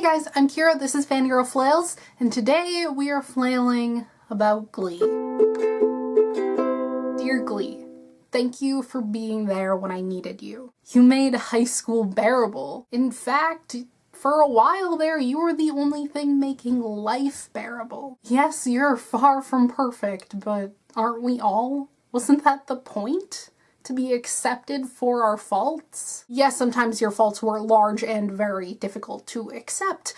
guys, I'm Kira, this is Fangirl Flails, and today we are flailing about Glee. Dear Glee, thank you for being there when I needed you. You made high school bearable. In fact, for a while there, you were the only thing making life bearable. Yes, you're far from perfect, but aren't we all? Wasn't that the point? To be accepted for our faults? Yes, sometimes your faults were large and very difficult to accept,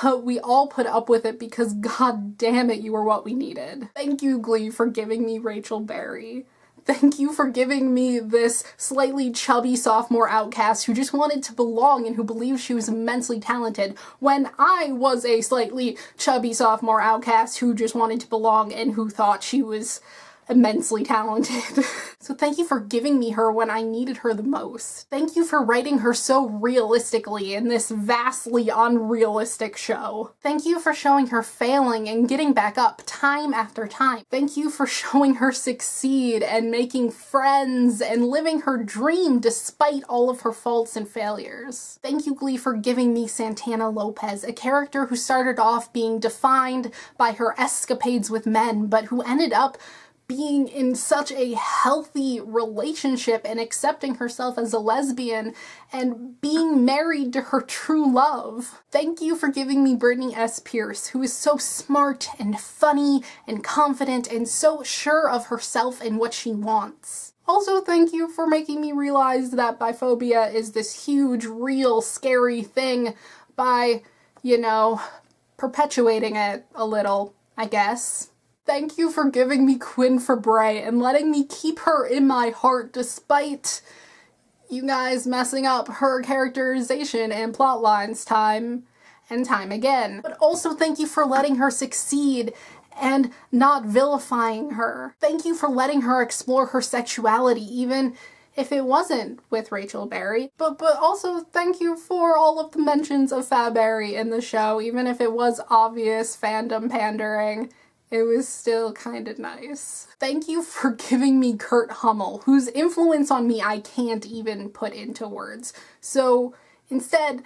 but we all put up with it because god damn it, you were what we needed. Thank you, Glee, for giving me Rachel Berry. Thank you for giving me this slightly chubby sophomore outcast who just wanted to belong and who believed she was immensely talented, when I was a slightly chubby sophomore outcast who just wanted to belong and who thought she was immensely talented. So thank you for giving me her when I needed her the most. Thank you for writing her so realistically in this vastly unrealistic show. Thank you for showing her failing and getting back up time after time. Thank you for showing her succeed and making friends and living her dream despite all of her faults and failures. Thank you, Glee, for giving me Santana Lopez, a character who started off being defined by her escapades with men, but who ended up being in such a healthy relationship and accepting herself as a lesbian and being married to her true love. Thank you for giving me Brittany S. Pierce, who is so smart and funny and confident and so sure of herself and what she wants. Also, thank you for making me realize that biphobia is this huge, real, scary thing by, you know, perpetuating it a little, I guess. Thank you for giving me Quinn Fabray and letting me keep her in my heart despite you guys messing up her characterization and plot lines time and time again. But also thank you for letting her succeed and not vilifying her. Thank you for letting her explore her sexuality even if it wasn't with Rachel Berry. But also thank you for all of the mentions of Fabberry in the show, even if it was obvious fandom pandering. It was still kind of nice. Thank you for giving me Kurt Hummel, whose influence on me I can't even put into words. So instead,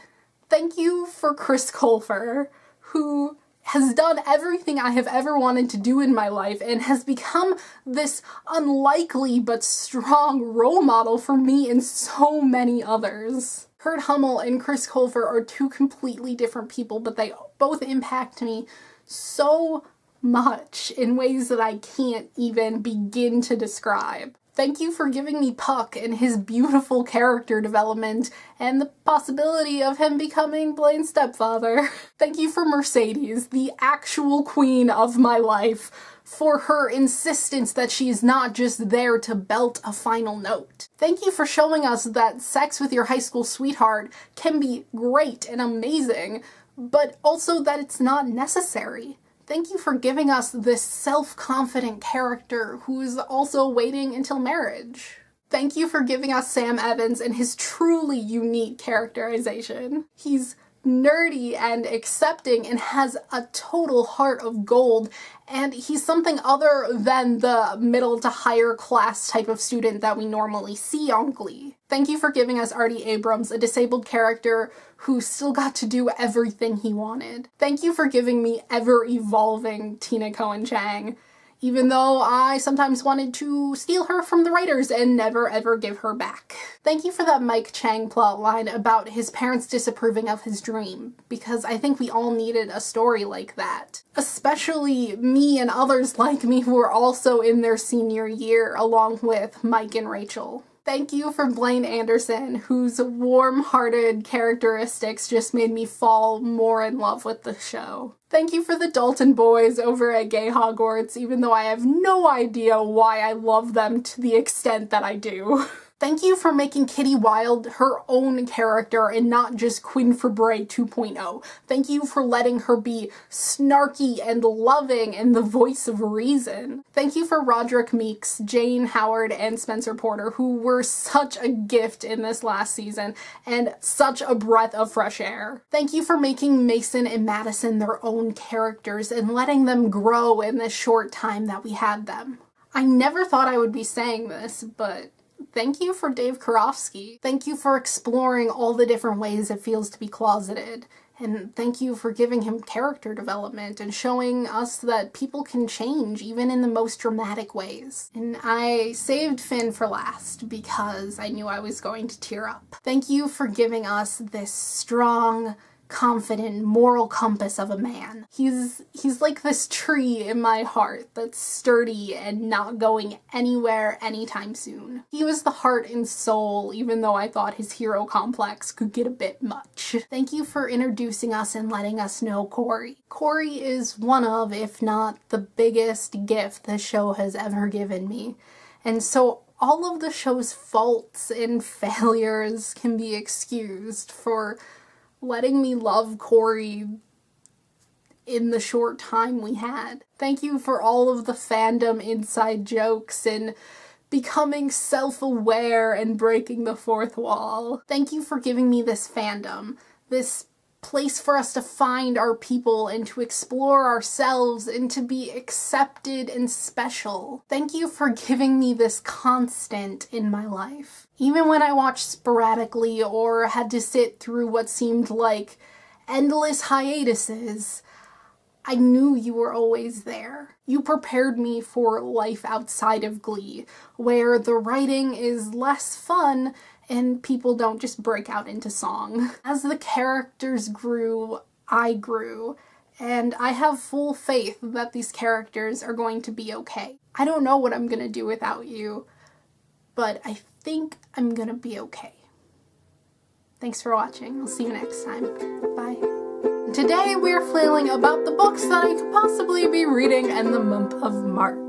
thank you for Chris Colfer, who has done everything I have ever wanted to do in my life and has become this unlikely but strong role model for me and so many others. Kurt Hummel and Chris Colfer are two completely different people, but they both impact me so much in ways that I can't even begin to describe. Thank you for giving me Puck and his beautiful character development and the possibility of him becoming Blaine's stepfather. Thank you for Mercedes, the actual queen of my life, for her insistence that she is not just there to belt a final note. Thank you for showing us that sex with your high school sweetheart can be great and amazing, but also that it's not necessary. Thank you for giving us this self-confident character who is also waiting until marriage. Thank you for giving us Sam Evans and his truly unique characterization. He's nerdy and accepting and has a total heart of gold, and he's something other than the middle to higher class type of student that we normally see on Glee. Thank you for giving us Artie Abrams, a disabled character who still got to do everything he wanted. Thank you for giving me ever-evolving Tina Cohen-Chang, even though I sometimes wanted to steal her from the writers and never ever give her back. Thank you for that Mike Chang plotline about his parents disapproving of his dream, because I think we all needed a story like that. Especially me and others like me who are also in their senior year, along with Mike and Rachel. Thank you for Blaine Anderson, whose warm-hearted characteristics just made me fall more in love with the show. Thank you for the Dalton boys over at Gay Hogwarts, even though I have no idea why I love them to the extent that I do. Thank you for making Kitty Wilde her own character and not just Quinn Fabray 2.0. Thank you for letting her be snarky and loving and the voice of reason. Thank you for Roderick Meeks, Jane Howard, and Spencer Porter, who were such a gift in this last season and such a breath of fresh air. Thank you for making Mason and Madison their own characters and letting them grow in the short time that we had them. I never thought I would be saying this, but thank you for Dave Karofsky. Thank you for exploring all the different ways it feels to be closeted And thank you for giving him character development and showing us that people can change even in the most dramatic ways. And I saved Finn for last because I knew I was going to tear up. Thank you for giving us this strong, confident, moral compass of a man. He's like this tree in my heart that's sturdy and not going anywhere anytime soon. He was the heart and soul, even though I thought his hero complex could get a bit much. Thank you for introducing us and letting us know Corey. Corey is one of, if not the biggest gift the show has ever given me. And so all of the show's faults and failures can be excused for letting me love Corey in the short time we had. Thank you for all of the fandom inside jokes and becoming self-aware and breaking the fourth wall. Thank you for giving me this fandom, this place for us to find our people and to explore ourselves and to be accepted and special. Thank you for giving me this constant in my life. Even when I watched sporadically or had to sit through what seemed like endless hiatuses, I knew you were always there. You prepared me for life outside of Glee, where the writing is less fun and people don't just break out into song. As the characters grew, I grew, and I have full faith that these characters are going to be okay. I don't know what I'm gonna do without you, but I think I'm gonna be okay. Thanks for watching. I'll see you next time. Bye. Today we're flailing about the books that I could possibly be reading in the month of March.